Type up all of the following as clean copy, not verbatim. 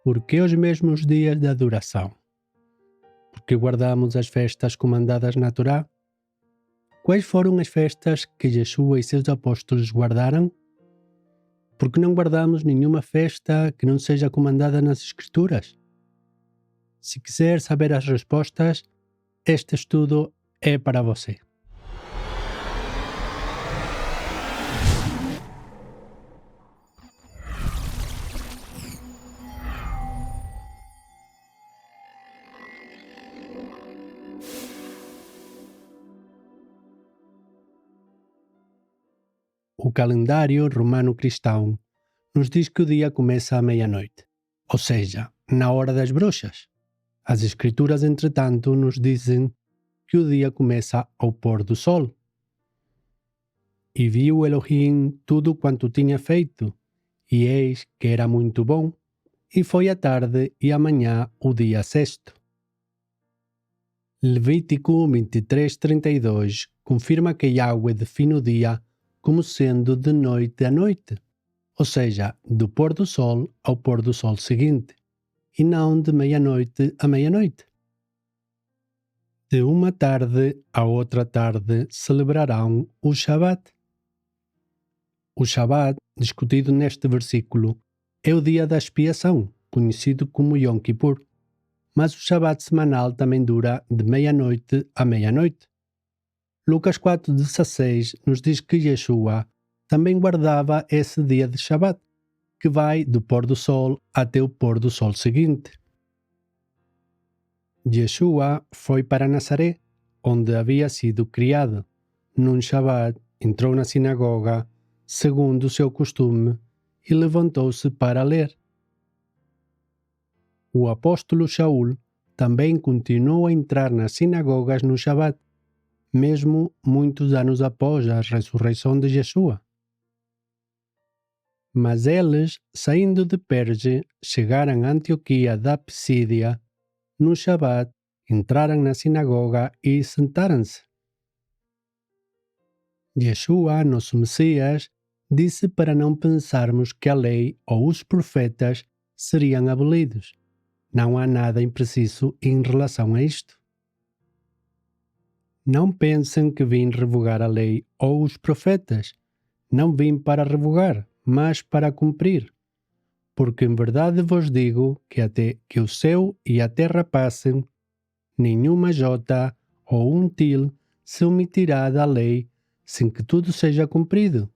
Por que os mesmos dias de adoração? Porque guardamos as festas comandadas na Torá? Quais foram as festas que Yeshua e seus apóstolos guardaram? Porque não guardamos nenhuma festa que não seja comandada nas Escrituras? Se quiser saber as respostas, este estudo é para você. O calendário romano-cristão nos diz que o dia começa à meia-noite, ou seja, na hora das bruxas. As Escrituras, entretanto, nos dizem que o dia começa ao pôr do sol. E viu Elohim tudo quanto tinha feito, e eis que era muito bom, e foi a tarde e a manhã o dia sexto. Levítico 23:32 confirma que Yahweh define o dia como sendo de noite a noite, ou seja, do pôr do sol ao pôr do sol seguinte, e não de meia-noite a meia-noite. De uma tarde a outra tarde celebrarão o Shabat. O Shabat, discutido neste versículo, é o dia da expiação, conhecido como Yom Kippur, mas o Shabat semanal também dura de meia-noite a meia-noite. Lucas 4:16 nos diz que Yeshua também guardava esse dia de Shabat, que vai do pôr do sol até o pôr do sol seguinte. Yeshua foi para Nazaré, onde havia sido criado. Num Shabat, entrou na sinagoga, segundo o seu costume, e levantou-se para ler. O apóstolo Shaul também continuou a entrar nas sinagogas no Shabat, mesmo muitos anos após a ressurreição de Yeshua. Mas eles, saindo de Perge, chegaram a Antioquia da Psídia. No Shabat, entraram na sinagoga e sentaram-se. Yeshua, nosso Messias, disse para não pensarmos que a lei ou os profetas seriam abolidos. Não há nada impreciso em relação a isto. Não pensem que vim revogar a lei ou os profetas. Não vim para revogar, mas para cumprir. Porque em verdade vos digo que até que o céu e a terra passem, nenhuma jota ou um til se omitirá da lei sem que tudo seja cumprido.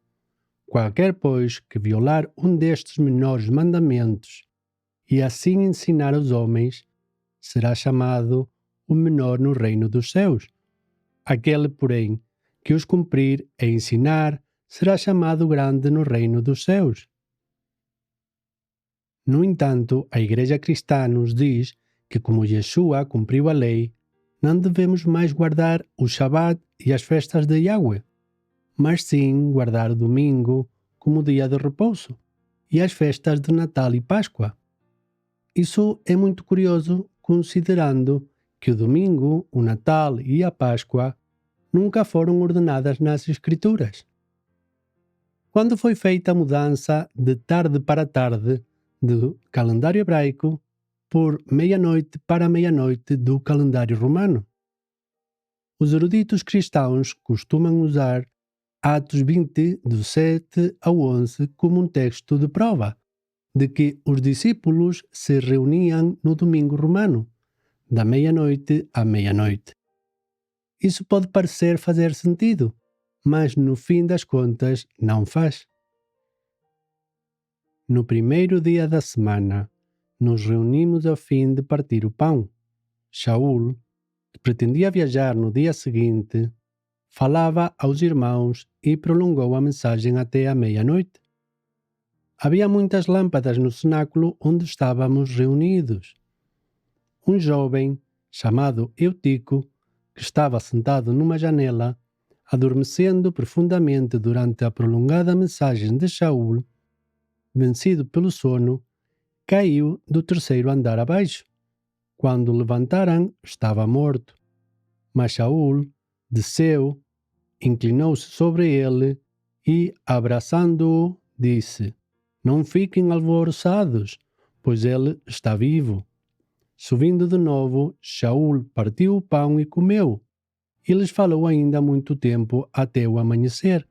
Qualquer, pois, que violar um destes menores mandamentos e assim ensinar os homens, será chamado o menor no reino dos céus. Aquele, porém, que os cumprir e ensinar, será chamado grande no reino dos céus. No entanto, a Igreja Cristã nos diz que, como Yeshua cumpriu a lei, não devemos mais guardar o Shabat e as festas de Yahweh, mas sim guardar o domingo como dia de repouso e as festas de Natal e Páscoa. Isso é muito curioso, considerando que o domingo, o Natal e a Páscoa nunca foram ordenadas nas Escrituras. Quando foi feita a mudança de tarde para tarde do calendário hebraico por meia-noite para meia-noite do calendário romano? Os eruditos cristãos costumam usar Atos 20, do 7 ao 11, como um texto de prova de que os discípulos se reuniam no domingo romano, da meia-noite à meia-noite. Isso pode parecer fazer sentido, mas no fim das contas não faz. No primeiro dia da semana, nos reunimos a fim de partir o pão. Shaul, que pretendia viajar no dia seguinte, falava aos irmãos e prolongou a mensagem até a meia-noite. Havia muitas lâmpadas no cenáculo onde estávamos reunidos. Um jovem, chamado Eutico, que estava sentado numa janela, adormecendo profundamente durante a prolongada mensagem de Shaul, vencido pelo sono, caiu do terceiro andar abaixo. Quando o levantaram, estava morto. Mas Shaul desceu, inclinou-se sobre ele e, abraçando-o, disse: Não fiquem alvoroçados, pois ele está vivo. Subindo de novo, Shaul partiu o pão e comeu. E lhes falou ainda muito tempo até o amanhecer.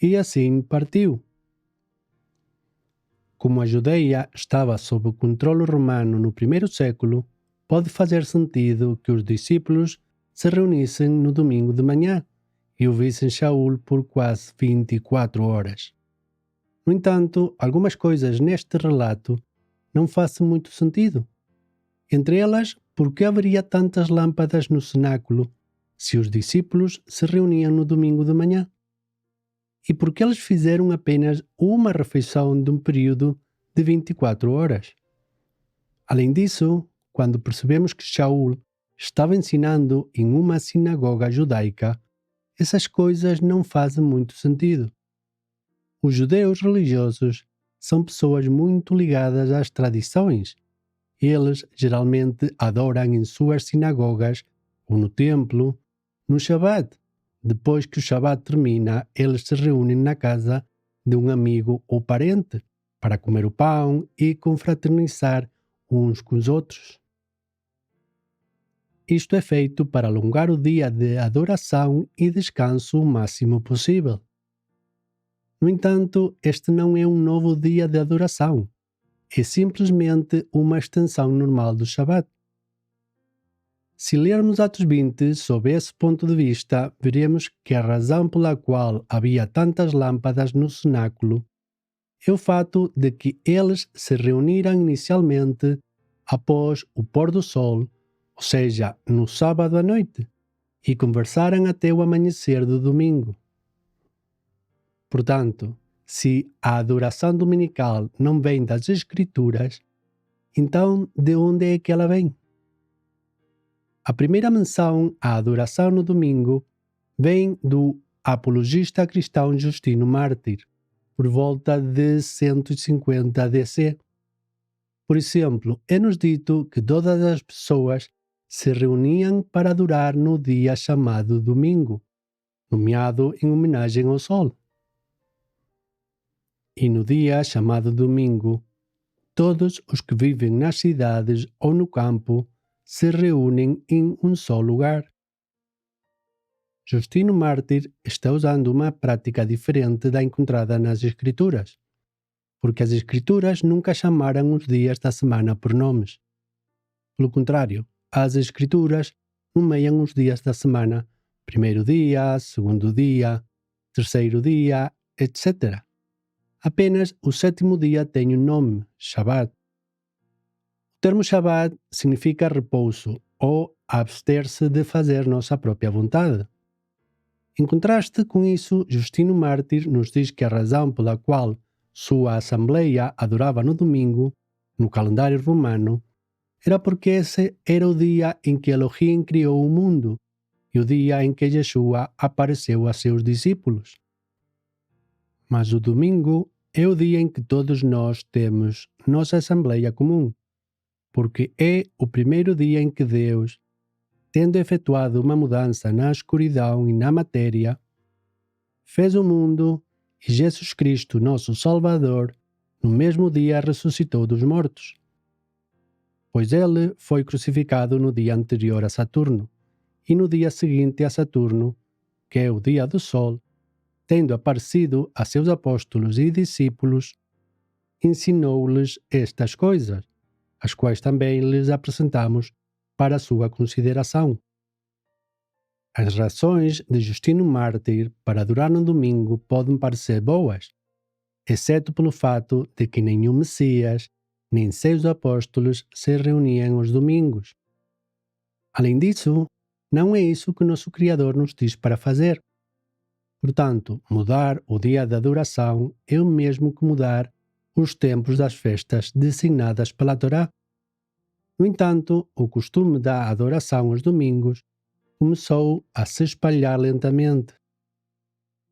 E assim partiu. Como a Judeia estava sob o controle romano no primeiro século, pode fazer sentido que os discípulos se reunissem no domingo de manhã e ouvissem Shaul por quase 24 horas. No entanto, algumas coisas neste relato não fazem muito sentido. Entre elas, por que haveria tantas lâmpadas no cenáculo se os discípulos se reuniam no domingo de manhã? E por que eles fizeram apenas uma refeição de um período de 24 horas? Além disso, quando percebemos que Shaul estava ensinando em uma sinagoga judaica, essas coisas não fazem muito sentido. Os judeus religiosos são pessoas muito ligadas às tradições. Eles geralmente adoram em suas sinagogas ou no templo no Shabat. Depois que o Shabat termina, eles se reúnem na casa de um amigo ou parente para comer o pão e confraternizar uns com os outros. Isto é feito para alongar o dia de adoração e descanso o máximo possível. No entanto, este não é um novo dia de adoração. É simplesmente uma extensão normal do Shabat. Se lermos Atos 20 sob esse ponto de vista, veremos que a razão pela qual havia tantas lâmpadas no cenáculo é o fato de que eles se reuniram inicialmente após o pôr do sol, ou seja, no sábado à noite, e conversaram até o amanhecer do domingo. Portanto, se a adoração dominical não vem das Escrituras, então de onde é que ela vem? A primeira menção à adoração no domingo vem do apologista cristão Justino Mártir, por volta de 150 DC. Por exemplo, é-nos dito que todas as pessoas se reuniam para adorar no dia chamado domingo, nomeado em homenagem ao sol. E no dia chamado domingo, todos os que vivem nas cidades ou no campo se reúnem em um só lugar. Justino Mártir está usando uma prática diferente da encontrada nas Escrituras, porque as Escrituras nunca chamaram os dias da semana por nomes. Pelo contrário, as Escrituras nomeiam os dias da semana, primeiro dia, segundo dia, terceiro dia, etc. Apenas o sétimo dia tem um nome, Shabat. O termo Shabat significa repouso ou abster-se de fazer nossa própria vontade. Em contraste com isso, Justino Mártir nos diz que a razão pela qual sua assembleia adorava no domingo, no calendário romano, era porque esse era o dia em que Elohim criou o mundo e o dia em que Yeshua apareceu a seus discípulos. Mas o domingo é o dia em que todos nós temos nossa assembleia comum, porque é o primeiro dia em que Deus, tendo efetuado uma mudança na escuridão e na matéria, fez o mundo e Jesus Cristo, nosso Salvador, no mesmo dia ressuscitou dos mortos. Pois ele foi crucificado no dia anterior a Saturno, e no dia seguinte a Saturno, que é o dia do Sol, tendo aparecido a seus apóstolos e discípulos, ensinou-lhes estas coisas, as quais também lhes apresentamos para a sua consideração. As razões de Justino Mártir para adorar no domingo podem parecer boas, exceto pelo fato de que nenhum Messias nem seus apóstolos se reuniam aos domingos. Além disso, não é isso que nosso Criador nos diz para fazer. Portanto, mudar o dia de adoração é o mesmo que mudar os tempos das festas designadas pela Torá. No entanto, o costume da adoração aos domingos começou a se espalhar lentamente.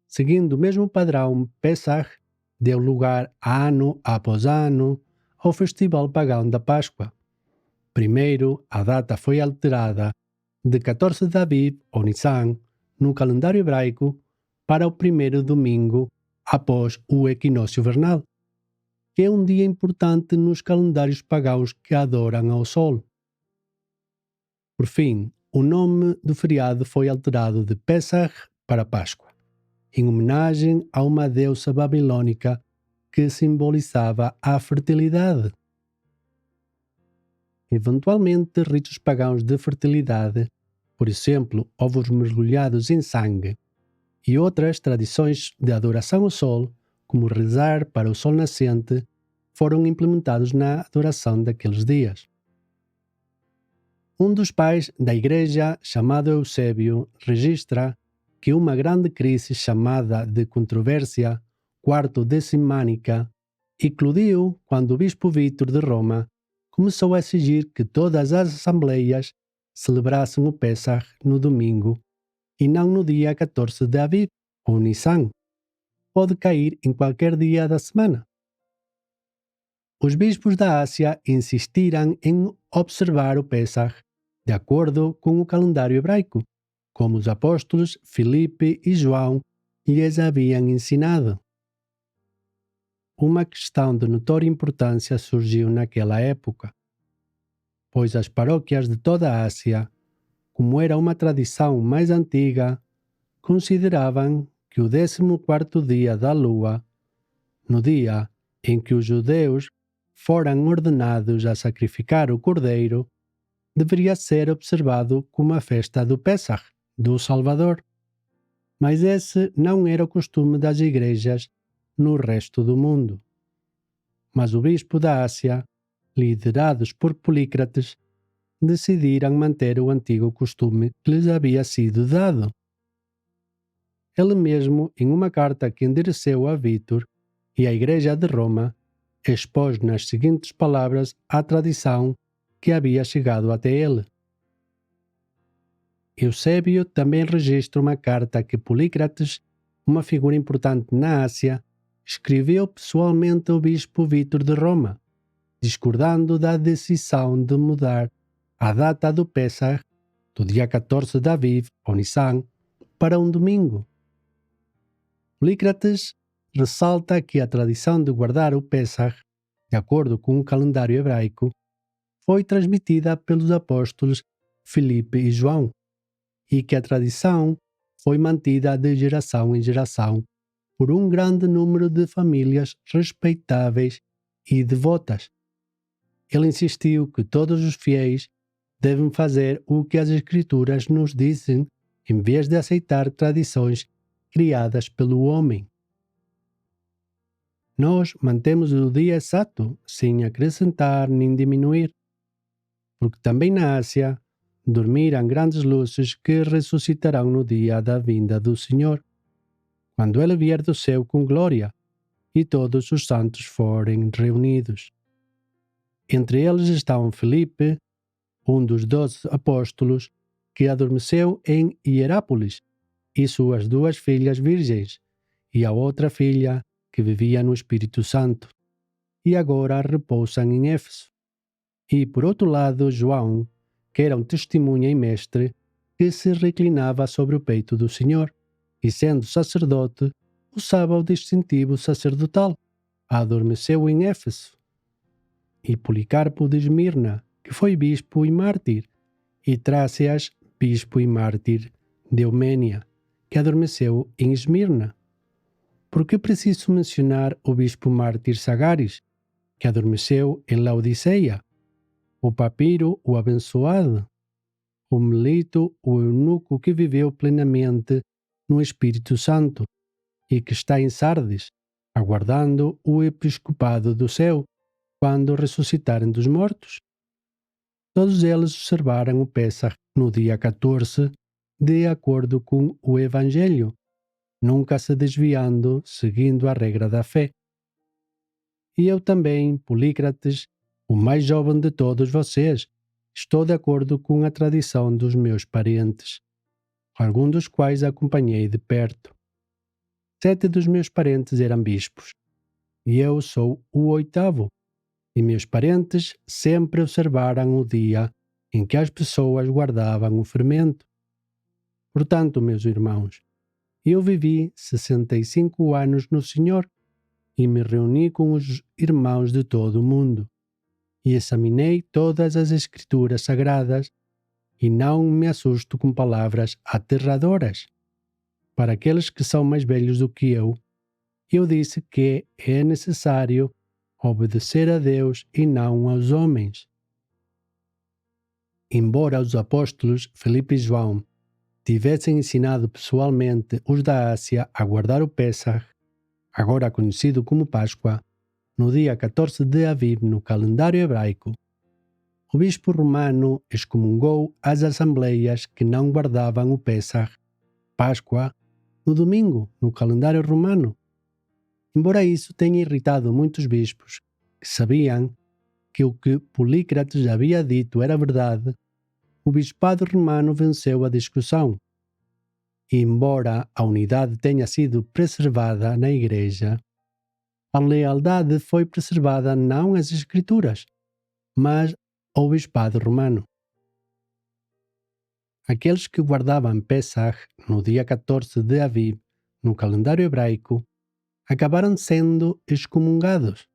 Seguindo o mesmo padrão, Pesach deu lugar ano após ano ao festival pagão da Páscoa. Primeiro, a data foi alterada de 14 de Aviv, ou Nissan, no calendário hebraico, para o primeiro domingo após o equinócio vernal. que é um dia importante nos calendários pagãos que adoram ao sol. Por fim, o nome do feriado foi alterado de Pesach para Páscoa, em homenagem a uma deusa babilônica que simbolizava a fertilidade. Eventualmente, ritos pagãos de fertilidade, por exemplo, ovos mergulhados em sangue, e outras tradições de adoração ao sol, como rezar para o sol nascente, foram implementados na adoração daqueles dias. Um dos pais da igreja, chamado Eusébio, registra que uma grande crise chamada de controvérsia quarto-decimânica eclodiu quando o bispo Vítor de Roma começou a exigir que todas as assembleias celebrassem o Pessah no domingo e não no dia 14 de Aviv, ou Nissan. Pode cair em qualquer dia da semana. Os bispos da Ásia insistiram em observar o Pessah de acordo com o calendário hebraico, como os apóstolos Filipe e João lhes haviam ensinado. Uma questão de notória importância surgiu naquela época, pois as paróquias de toda a Ásia, como era uma tradição mais antiga, consideravam que o 14º dia da lua, no dia em que os judeus foram ordenados a sacrificar o cordeiro, deveria ser observado como a festa do Pessah, do Salvador. Mas esse não era o costume das igrejas no resto do mundo. Mas o bispo da Ásia, liderados por Polícrates, decidiram manter o antigo costume que lhes havia sido dado. Ele mesmo, em uma carta que endereceu a Vítor e à Igreja de Roma, expôs nas seguintes palavras a tradição que havia chegado até ele. Eusébio também registra uma carta que Polícrates, uma figura importante na Ásia, escreveu pessoalmente ao bispo Vítor de Roma, discordando da decisão de mudar a data do Pessah, do dia 14 de Aviv, ou Nissan, para um domingo. Polícrates ressalta que a tradição de guardar o Pessah, de acordo com o calendário hebraico, foi transmitida pelos apóstolos Filipe e João, e que a tradição foi mantida de geração em geração por um grande número de famílias respeitáveis e devotas. Ele insistiu que todos os fiéis devem fazer o que as Escrituras nos dizem, em vez de aceitar tradições criadas pelo homem. Nós mantemos o dia exato, sem acrescentar nem diminuir, porque também na Ásia dormiram grandes luzes que ressuscitarão no dia da vinda do Senhor, quando Ele vier do céu com glória e todos os santos forem reunidos. Entre eles estão Filipe, um dos 12 apóstolos, que adormeceu em Hierápolis, e suas 2 filhas virgens, e a outra filha que vivia no Espírito Santo, e agora repousam em Éfeso. E, por outro lado, João, que era um testemunha e mestre, que se reclinava sobre o peito do Senhor, e sendo sacerdote, usava o distintivo sacerdotal, adormeceu em Éfeso. E Policarpo de Esmirna, que foi bispo e mártir, e Trácias, bispo e mártir de Eumênia, que adormeceu em Esmirna. Por que preciso mencionar o bispo mártir Sagaris, que adormeceu em Laodiceia, o Papiro, o abençoado, o Melito, o eunuco que viveu plenamente no Espírito Santo e que está em Sardes, aguardando o episcopado do céu, quando ressuscitarem dos mortos? Todos eles observaram o Pessah no dia 14, de acordo com o Evangelho, nunca se desviando, seguindo a regra da fé. E eu também, Polícrates, o mais jovem de todos vocês, estou de acordo com a tradição dos meus parentes, alguns dos quais acompanhei de perto. 7 dos meus parentes eram bispos, e eu sou o 8º, e meus parentes sempre observaram o dia em que as pessoas guardavam o fermento. Portanto, meus irmãos, eu vivi 65 anos no Senhor, e me reuni com os irmãos de todo o mundo, e examinei todas as Escrituras sagradas, e não me assusto com palavras aterradoras. Para aqueles que são mais velhos do que eu disse que é necessário obedecer a Deus e não aos homens. Embora os apóstolos Filipe e João tivessem ensinado pessoalmente os da Ásia a guardar o Pêssar, agora conhecido como Páscoa, no dia 14 de Aviv no calendário hebraico, o bispo romano excomungou as assembleias que não guardavam o Pêssar, Páscoa, no domingo no calendário romano. Embora isso tenha irritado muitos bispos, que sabiam que o que Polícrates havia dito era verdade, o bispado romano venceu a discussão. E embora a unidade tenha sido preservada na Igreja, a lealdade foi preservada não às Escrituras, mas ao bispado romano. Aqueles que guardavam Pessach no dia 14 de Aviv, no calendário hebraico, acabaram sendo excomungados.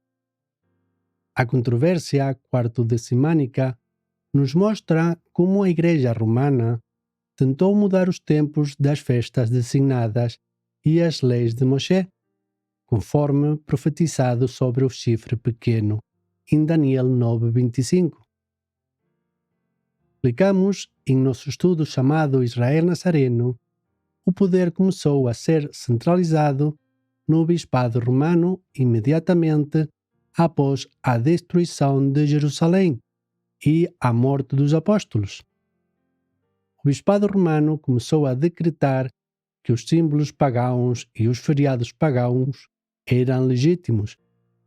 A controvérsia quartodecimânica nos mostra como a Igreja Romana tentou mudar os tempos das festas designadas e as leis de Moshe, conforme profetizado sobre o chifre pequeno em Daniel 9:25. Explicamos em nosso estudo chamado Israel Nazareno, o poder começou a ser centralizado no bispado romano imediatamente após a destruição de Jerusalém e a morte dos apóstolos. O bispado romano começou a decretar que os símbolos pagãos e os feriados pagãos eram legítimos,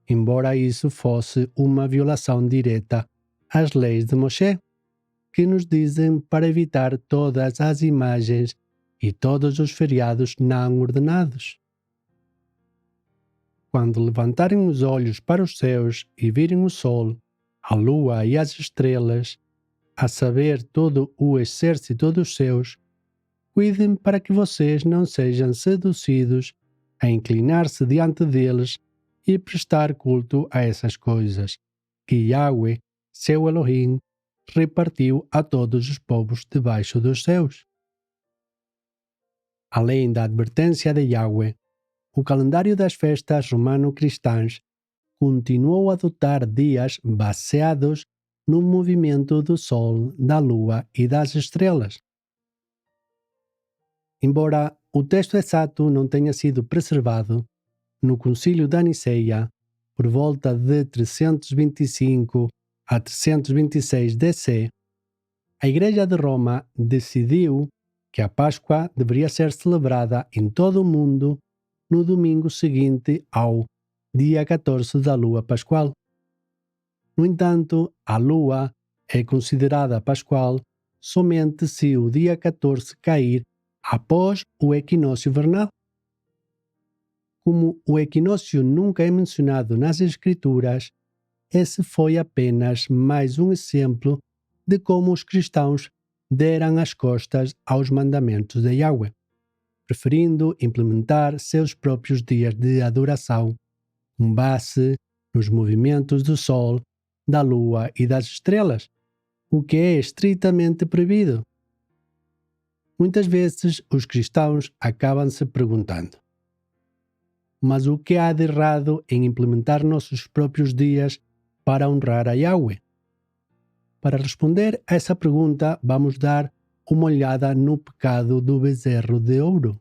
embora isso fosse uma violação direta às leis de Moshe, que nos dizem para evitar todas as imagens e todos os feriados não ordenados. Quando levantarem os olhos para os céus e virem o sol, a lua e as estrelas, a saber, todo o exército dos céus, cuidem para que vocês não sejam seduzidos a inclinar-se diante deles e prestar culto a essas coisas, que Yahweh, seu Elohim, repartiu a todos os povos debaixo dos céus. Além da advertência de Yahweh, o calendário das festas romano-cristãs continuou a adotar dias baseados no movimento do Sol, da Lua e das estrelas. Embora o texto exato não tenha sido preservado, no Concílio da Niceia, por volta de 325 a 326 DC, a Igreja de Roma decidiu que a Páscoa deveria ser celebrada em todo o mundo no domingo seguinte ao dia 14 da Lua Pascual. No entanto, a Lua é considerada pascual somente se o dia 14 cair após o equinócio vernal. Como o equinócio nunca é mencionado nas Escrituras, esse foi apenas mais um exemplo de como os cristãos deram as costas aos mandamentos de Yahweh, preferindo implementar seus próprios dias de adoração com base nos movimentos do Sol, da Lua e das estrelas, o que é estritamente proibido. Muitas vezes os cristãos acabam se perguntando: mas o que há de errado em implementar nossos próprios dias para honrar a Yahweh? Para responder a essa pergunta, vamos dar uma olhada no pecado do bezerro de ouro.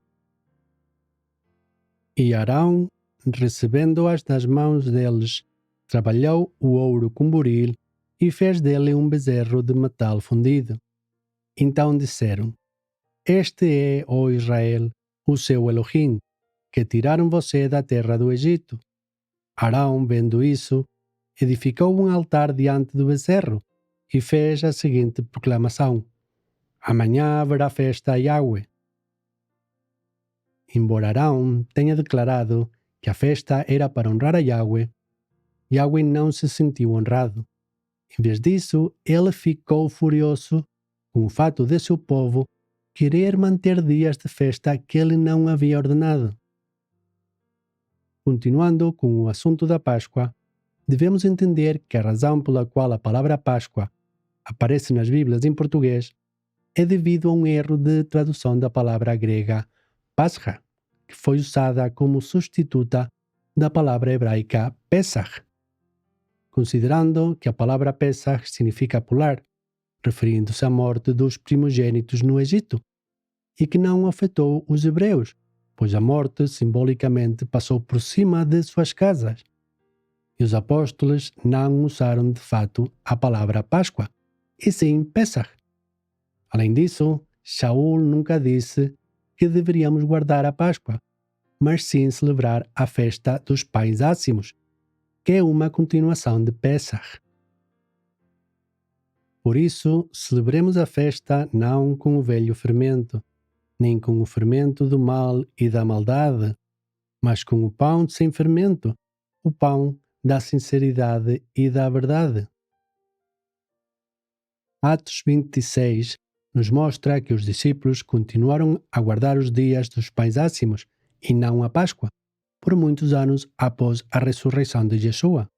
E Arão, recebendo-as das mãos deles, trabalhou o ouro com buril e fez dele um bezerro de metal fundido. Então disseram: Este é, ó Israel, o seu Elohim, que tiraram você da terra do Egito. Arão, vendo isso, edificou um altar diante do bezerro e fez a seguinte proclamação: Amanhã haverá festa a Yahweh. Embora Arão tenha declarado que a festa era para honrar a Yahweh, Yahweh não se sentiu honrado. Em vez disso, ele ficou furioso com o fato de seu povo querer manter dias de festa que ele não havia ordenado. Continuando com o assunto da Páscoa, devemos entender que a razão pela qual a palavra Páscoa aparece nas Bíblias em português é devido a um erro de tradução da palavra grega Pascha, que foi usada como substituta da palavra hebraica Pesach. Considerando que a palavra Pesach significa pular, referindo-se à morte dos primogênitos no Egito, e que não afetou os hebreus, pois a morte simbolicamente passou por cima de suas casas. E os apóstolos não usaram de fato a palavra Páscoa, e sim Pesach. Além disso, Shaul nunca disse que deveríamos guardar a Páscoa, mas sim celebrar a festa dos pães ácimos, que é uma continuação de Pesach. Por isso, celebremos a festa não com o velho fermento, nem com o fermento do mal e da maldade, mas com o pão sem fermento, o pão da sinceridade e da verdade. Atos 26 nos mostra que os discípulos continuaram a guardar os dias dos pães ácimos e não a Páscoa, por muitos anos após a ressurreição de Yeshua.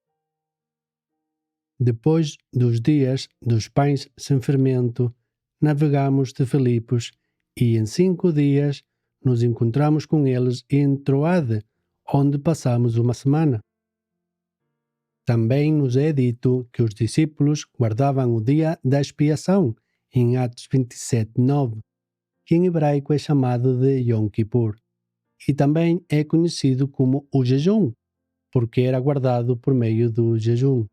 Depois dos dias dos pães sem fermento, navegamos de Filipos e em 5 dias nos encontramos com eles em Troade, onde passamos uma semana. Também nos é dito que os discípulos guardavam o dia da expiação, em Atos 27:9, que em hebraico é chamado de Yom Kippur, e também é conhecido como o jejum, porque era guardado por meio do jejum.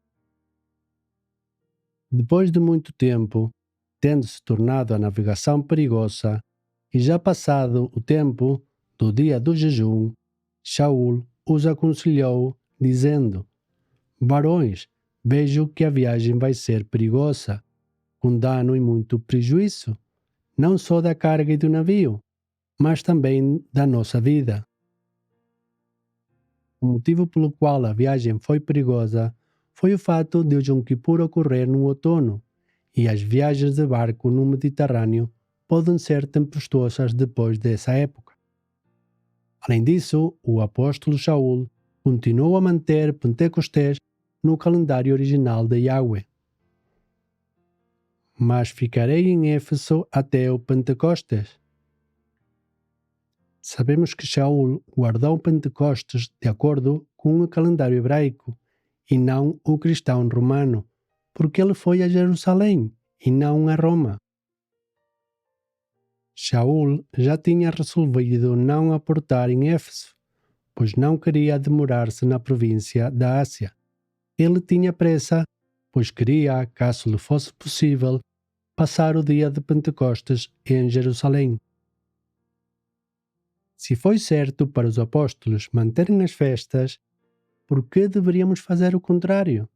Depois de muito tempo, tendo-se tornado a navegação perigosa, e já passado o tempo do dia do jejum, Shaul os aconselhou, dizendo: Varões, vejo que a viagem vai ser perigosa, com dano e muito prejuízo, não só da carga e do navio, mas também da nossa vida. O motivo pelo qual a viagem foi perigosa foi o fato de o Yom Kippur ocorrer no outono, e as viagens de barco no Mediterrâneo podem ser tempestuosas depois dessa época. Além disso, o apóstolo Shaul continuou a manter Pentecostés no calendário original de Yahweh. Mas ficarei em Éfeso até o Pentecostes. Sabemos que Shaul guardou Pentecostes de acordo com o calendário hebraico e não o cristão romano, porque ele foi a Jerusalém e não a Roma. Shaul já tinha resolvido não aportar em Éfeso, pois não queria demorar-se na província da Ásia. Ele tinha pressa, pois queria, caso lhe fosse possível, passar o dia de Pentecostes em Jerusalém. Se foi certo para os apóstolos manterem as festas, por que deveríamos fazer o contrário?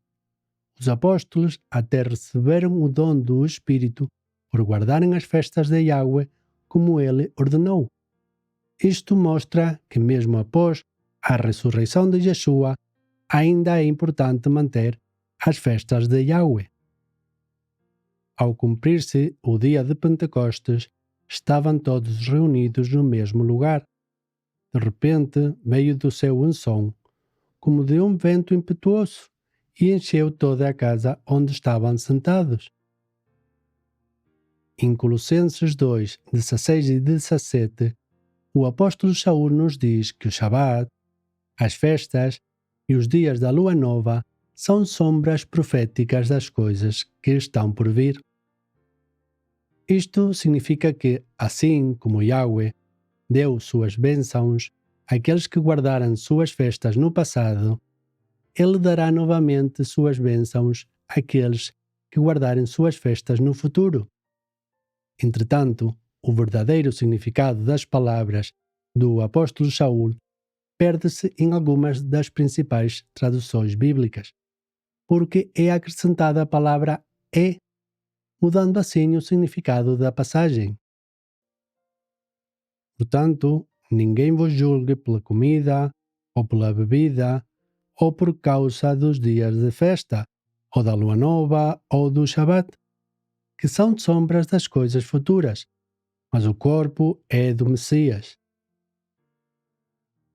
Os apóstolos até receberam o dom do Espírito por guardarem as festas de Yahweh como ele ordenou. Isto mostra que mesmo após a ressurreição de Yeshua, ainda é importante manter as festas de Yahweh. Ao cumprir-se o dia de Pentecostes, estavam todos reunidos no mesmo lugar. De repente veio do céu um som, como de um vento impetuoso, e encheu toda a casa onde estavam sentados. Em Colossenses 2, 16 e 17, o apóstolo Shaul nos diz que o Shabat, as festas e os dias da lua nova são sombras proféticas das coisas que estão por vir. Isto significa que, assim como Yahweh deu suas bênçãos àqueles que guardaram suas festas no passado, ele dará novamente suas bênçãos àqueles que guardarem suas festas no futuro. Entretanto, o verdadeiro significado das palavras do apóstolo Shaul perde-se em algumas das principais traduções bíblicas, porque é acrescentada a palavra "é", mudando assim o significado da passagem. Portanto, ninguém vos julgue pela comida, ou pela bebida, ou por causa dos dias de festa, ou da lua nova, ou do Shabat, que são sombras das coisas futuras, mas o corpo é do Messias.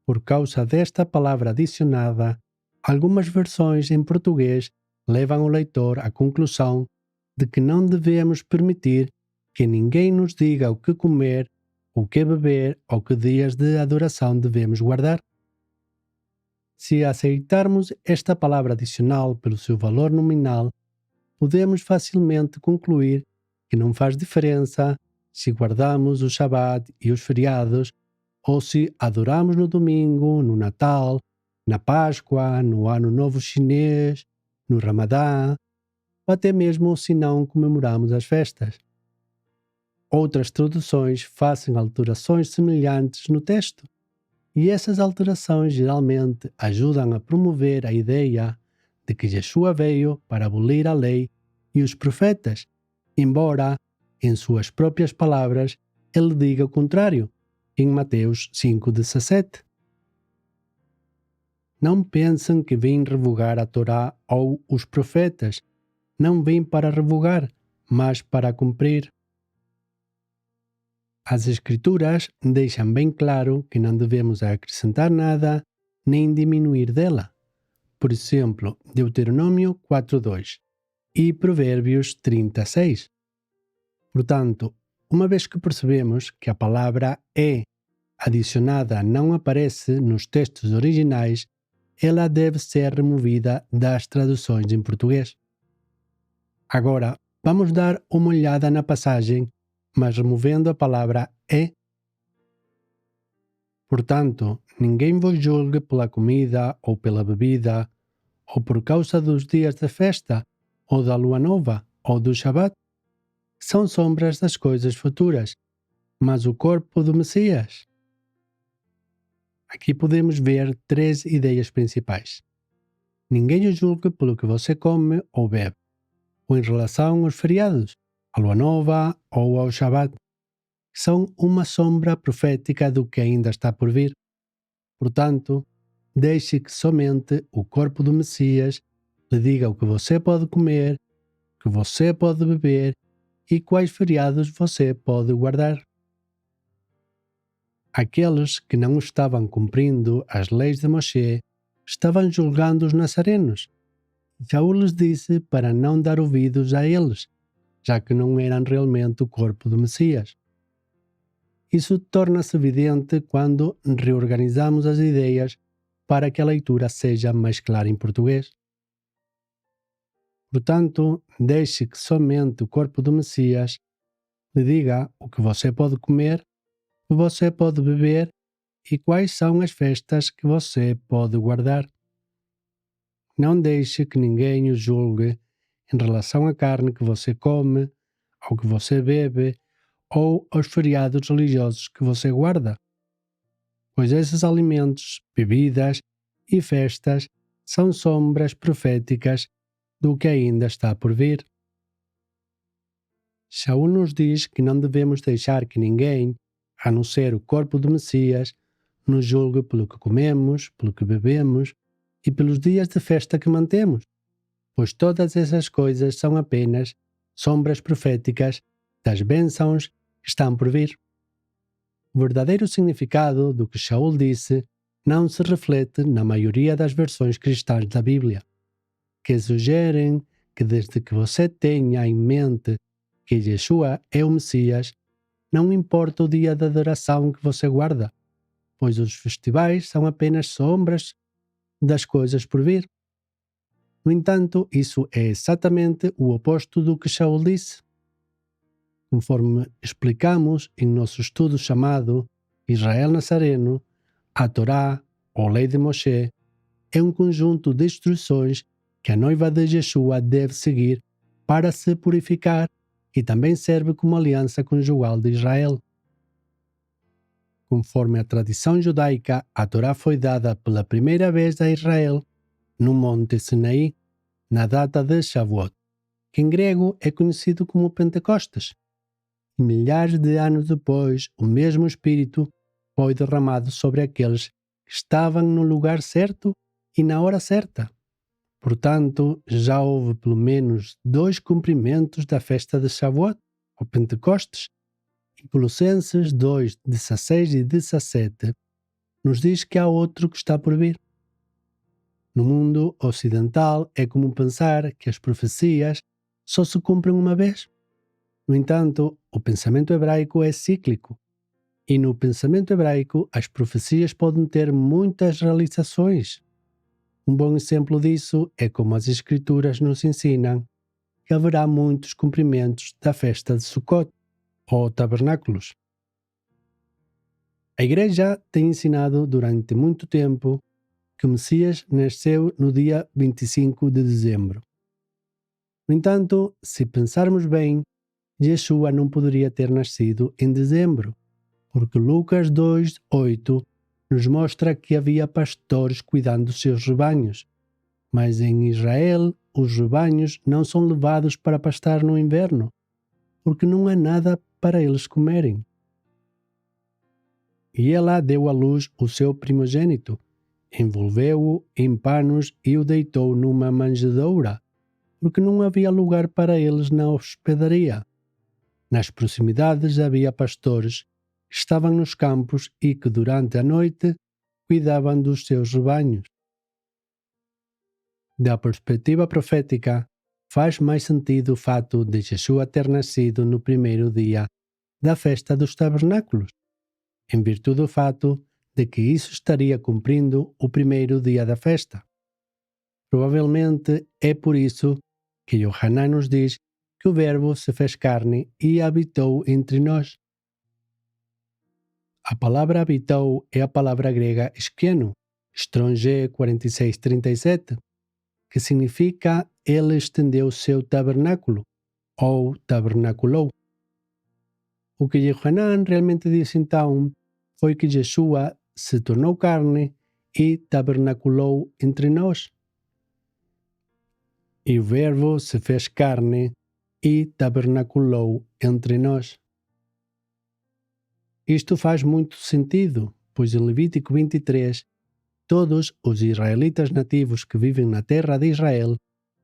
Por causa desta palavra adicionada, algumas versões em português levam o leitor à conclusão de que não devemos permitir que ninguém nos diga o que comer, o que beber ou que dias de adoração devemos guardar. Se aceitarmos esta palavra adicional pelo seu valor nominal, podemos facilmente concluir que não faz diferença se guardamos o Shabat e os feriados ou se adoramos no domingo, no Natal, na Páscoa, no Ano Novo Chinês, no Ramadã, ou até mesmo se não comemoramos as festas. Outras traduções fazem alterações semelhantes no texto, e essas alterações geralmente ajudam a promover a ideia de que Yeshua veio para abolir a lei e os profetas, embora, em suas próprias palavras, ele diga o contrário, em Mateus 5,17. Não pensem que vim revogar a Torá ou os profetas. Não vim para revogar, mas para cumprir. As Escrituras deixam bem claro que não devemos acrescentar nada nem diminuir dela. Por exemplo, Deuteronômio 4:2 e Provérbios 30:6. Portanto, uma vez que percebemos que a palavra é adicionada não aparece nos textos originais, ela deve ser removida das traduções em português. Agora, vamos dar uma olhada na passagem, mas removendo a palavra é. Portanto, ninguém vos julgue pela comida ou pela bebida, ou por causa dos dias de festa, ou da lua nova, ou do Shabat. São sombras das coisas futuras, mas o corpo do Messias. Aqui podemos ver 3 ideias principais. Ninguém o julgue pelo que você come ou bebe, ou em relação aos feriados, à lua nova ou ao Shabat. São uma sombra profética do que ainda está por vir. Portanto, deixe que somente o corpo do Messias lhe diga o que você pode comer, o que você pode beber e quais feriados você pode guardar. Aqueles que não estavam cumprindo as leis de Moshe estavam julgando os nazarenos. Shaul lhes disse para não dar ouvidos a eles, já que não eram realmente o corpo do Messias. Isso torna-se evidente quando reorganizamos as ideias para que a leitura seja mais clara em português. Portanto, deixe que somente o corpo do Messias lhe diga o que você pode comer, o que você pode beber e quais são as festas que você pode guardar. Não deixe que ninguém o julgue em relação à carne que você come, ao que você bebe ou aos feriados religiosos que você guarda, pois esses alimentos, bebidas e festas são sombras proféticas do que ainda está por vir. Shaul nos diz que não devemos deixar que ninguém, a não ser o corpo do Messias, nos julgue pelo que comemos, pelo que bebemos e pelos dias de festa que mantemos, pois todas essas coisas são apenas sombras proféticas das bênçãos que estão por vir. O verdadeiro significado do que Shaul disse não se reflete na maioria das versões cristãs da Bíblia, que sugerem que desde que você tenha em mente que Yeshua é o Messias, não importa o dia de adoração que você guarda, pois os festivais são apenas sombras das coisas por vir. No entanto, isso é exatamente o oposto do que Shaul disse. Conforme explicamos em nosso estudo chamado Israel Nazareno, a Torá, ou Lei de Moshe, é um conjunto de instruções que a noiva de Yeshua deve seguir para se purificar e também serve como aliança conjugal de Israel. Conforme a tradição judaica, a Torá foi dada pela primeira vez a Israel no Monte Sinaí, na data de Shavuot, que em grego é conhecido como Pentecostes. E milhares de anos depois, o mesmo Espírito foi derramado sobre aqueles que estavam no lugar certo e na hora certa. Portanto, já houve pelo menos 2 cumprimentos da festa de Shavuot, ou Pentecostes. Em Colossenses 2, 16 e 17, nos diz que há outro que está por vir. No mundo ocidental, é comum pensar que as profecias só se cumprem uma vez. No entanto, o pensamento hebraico é cíclico. E no pensamento hebraico, as profecias podem ter muitas realizações. Um bom exemplo disso é como as Escrituras nos ensinam que haverá muitos cumprimentos da festa de Sukkot, ou tabernáculos. A Igreja tem ensinado durante muito tempo que o Messias nasceu no dia 25 de dezembro. No entanto, se pensarmos bem, Yeshua não poderia ter nascido em dezembro, porque Lucas 2:8 nos mostra que havia pastores cuidando dos seus rebanhos, mas em Israel os rebanhos não são levados para pastar no inverno, porque não há nada para eles comerem. E ela deu à luz o seu primogênito, envolveu-o em panos e o deitou numa manjedoura, porque não havia lugar para eles na hospedaria. Nas proximidades havia pastores que estavam nos campos e que durante a noite cuidavam dos seus rebanhos. Da perspectiva profética, faz mais sentido o fato de Yeshua ter nascido no primeiro dia da festa dos tabernáculos, em virtude do fato de que isso estaria cumprindo o primeiro dia da festa. Provavelmente é por isso que Yohanan nos diz que o Verbo se fez carne e habitou entre nós. A palavra habitou é a palavra grega esqueno, Strong 4637, que significa ele estendeu seu tabernáculo, ou tabernaculou. O que Yohanan realmente disse então foi que Yeshua se tornou carne e tabernaculou entre nós. E o Verbo se fez carne e tabernaculou entre nós. Isto faz muito sentido, pois em Levítico 23, todos os israelitas nativos que vivem na terra de Israel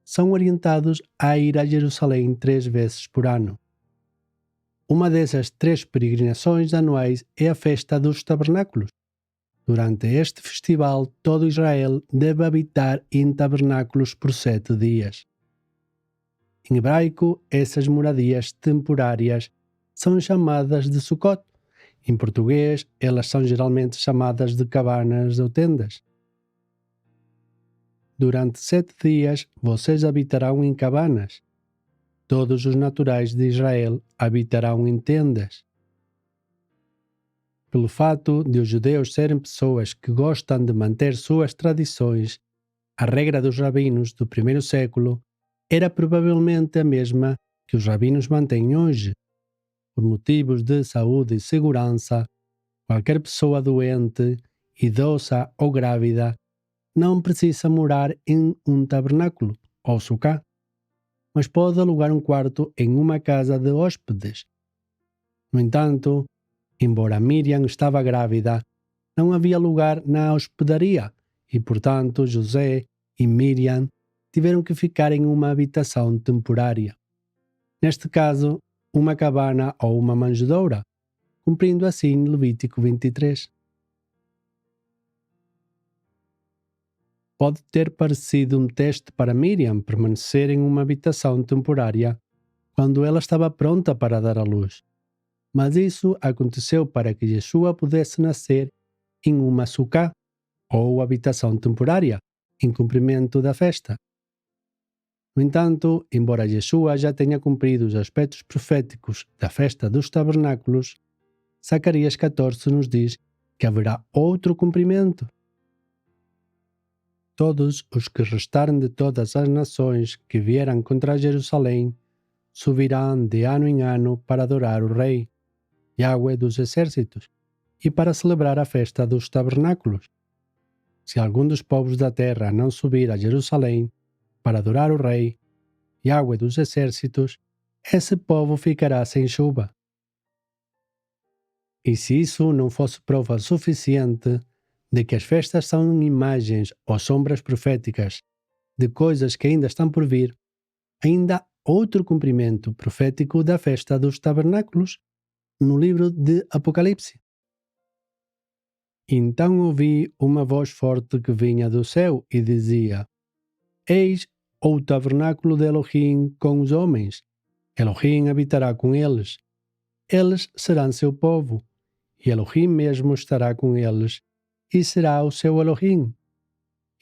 são orientados a ir a Jerusalém 3 vezes por ano. Uma dessas 3 peregrinações anuais é a festa dos tabernáculos. Durante este festival, todo Israel deve habitar em tabernáculos por 7 dias. Em hebraico, essas moradias temporárias são chamadas de Sukkot. Em português, elas são geralmente chamadas de cabanas ou tendas. Durante 7 dias, vocês habitarão em cabanas. Todos os naturais de Israel habitarão em tendas. Pelo fato de os judeus serem pessoas que gostam de manter suas tradições, a regra dos rabinos do primeiro século era provavelmente a mesma que os rabinos mantêm hoje. Por motivos de saúde e segurança, qualquer pessoa doente, idosa ou grávida não precisa morar em um tabernáculo, ou sucá, mas pode alugar um quarto em uma casa de hóspedes. No entanto, embora Miriam estava grávida, não havia lugar na hospedaria e, portanto, José e Miriam tiveram que ficar em uma habitação temporária. Neste caso, uma cabana ou uma manjedoura, cumprindo assim Levítico 23. Pode ter parecido um teste para Miriam permanecer em uma habitação temporária quando ela estava pronta para dar à luz. Mas isso aconteceu para que Yeshua pudesse nascer em uma sucá, ou habitação temporária, em cumprimento da festa. No entanto, embora Yeshua já tenha cumprido os aspectos proféticos da festa dos tabernáculos, Zacarias 14 nos diz que haverá outro cumprimento. Todos os que restarem de todas as nações que vieram contra Jerusalém subirão de ano em ano para adorar o Rei, Yahweh dos exércitos, e para celebrar a festa dos tabernáculos. Se algum dos povos da terra não subir a Jerusalém para adorar o Rei, Yahweh dos exércitos, esse povo ficará sem chuva. E se isso não fosse prova suficiente de que as festas são imagens ou sombras proféticas de coisas que ainda estão por vir, ainda há outro cumprimento profético da festa dos tabernáculos no livro de Apocalipse. Então ouvi uma voz forte que vinha do céu e dizia: Eis o tabernáculo de Elohim com os homens. Elohim habitará com eles. Eles serão seu povo, e Elohim mesmo estará com eles, e será o seu Elohim.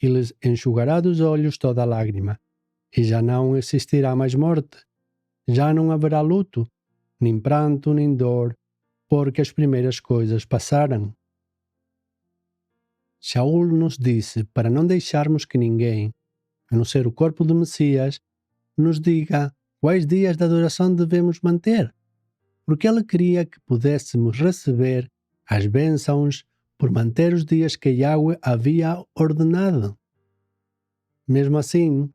E lhes enxugará dos olhos toda lágrima, e já não existirá mais morte. Já não haverá luto, nem pranto, nem dor, porque as primeiras coisas passaram. Shaul nos disse para não deixarmos que ninguém, a não ser o corpo do Messias, nos diga quais dias de adoração devemos manter, porque ele queria que pudéssemos receber as bênçãos por manter os dias que Yahweh havia ordenado. Mesmo assim,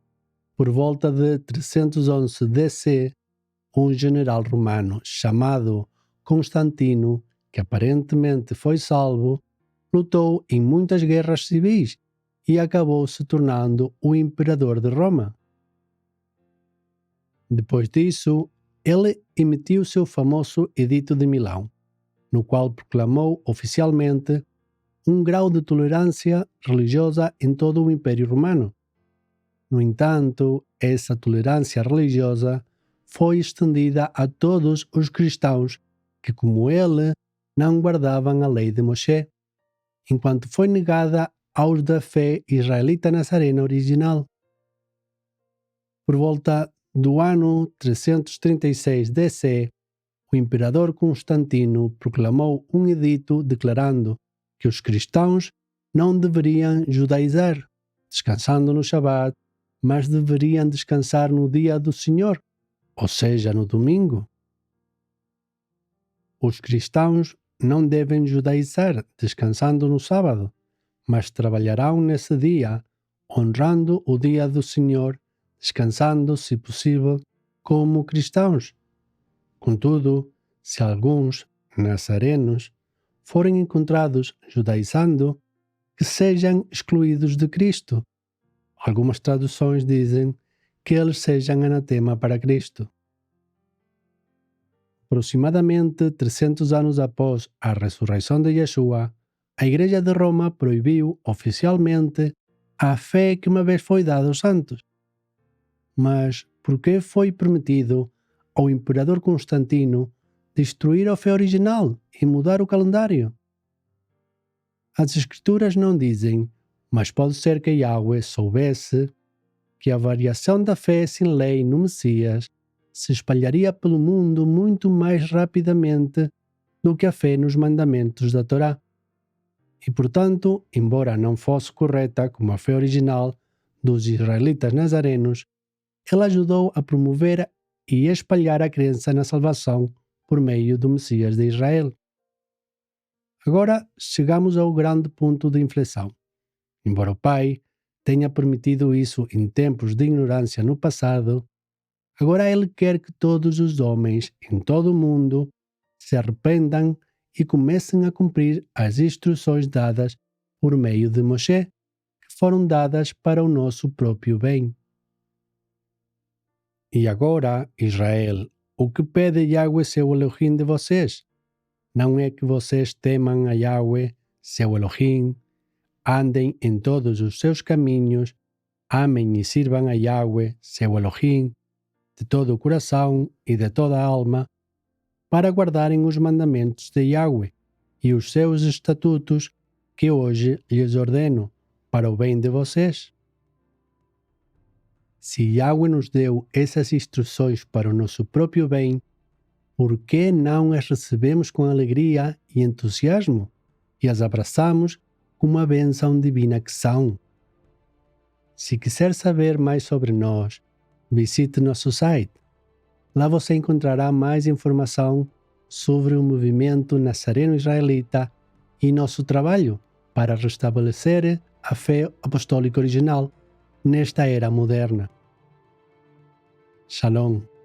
por volta de 311 DC, um general romano chamado Constantino, que aparentemente foi salvo, lutou em muitas guerras civis e acabou se tornando o imperador de Roma. Depois disso, ele emitiu seu famoso Edito de Milão, no qual proclamou oficialmente um grau de tolerância religiosa em todo o Império Romano. No entanto, essa tolerância religiosa foi estendida a todos os cristãos que, como ele, não guardavam a lei de Moshe, enquanto foi negada aos da fé israelita nazarena original. Por volta do ano 336 DC, o imperador Constantino proclamou um edito declarando que os cristãos não deveriam judaizar, descansando no Shabat, mas deveriam descansar no dia do Senhor, ou seja, no domingo. Os cristãos não devem judaizar, descansando no sábado, mas trabalharão nesse dia, honrando o dia do Senhor, descansando, se possível, como cristãos. Contudo, se alguns nazarenos forem encontrados judaizando, que sejam excluídos de Cristo. Algumas traduções dizem que eles sejam anatema para Cristo. Aproximadamente 300 anos após a ressurreição de Yeshua, a Igreja de Roma proibiu oficialmente a fé que uma vez foi dada aos santos. Mas por que foi permitido ao imperador Constantino destruir a fé original e mudar o calendário? As Escrituras não dizem, mas pode ser que Yahweh soubesse que a variação da fé sem lei no Messias se espalharia pelo mundo muito mais rapidamente do que a fé nos mandamentos da Torá. E, portanto, embora não fosse correta como a fé original dos israelitas nazarenos, ela ajudou a promover e espalhar a crença na salvação por meio do Messias de Israel. Agora chegamos ao grande ponto de inflexão. Embora o Pai tenha permitido isso em tempos de ignorância no passado, agora Ele quer que todos os homens em todo o mundo se arrependam e comecem a cumprir as instruções dadas por meio de Moshe, que foram dadas para o nosso próprio bem. E agora, Israel, o que pede Yahweh, seu Elohim, de vocês? Não é que vocês temam a Yahweh, seu Elohim, andem em todos os seus caminhos, amem e sirvam a Yahweh, seu Elohim, de todo o coração e de toda a alma, para guardarem os mandamentos de Yahweh e os seus estatutos que hoje lhes ordeno, para o bem de vocês. Se Yahweh nos deu essas instruções para o nosso próprio bem, por que não as recebemos com alegria e entusiasmo e as abraçamos como a bênção divina que são? Se quiser saber mais sobre nós, visite nosso site. Lá você encontrará mais informação sobre o movimento nazareno israelita e nosso trabalho para restabelecer a fé apostólica original nesta era moderna. Shalom.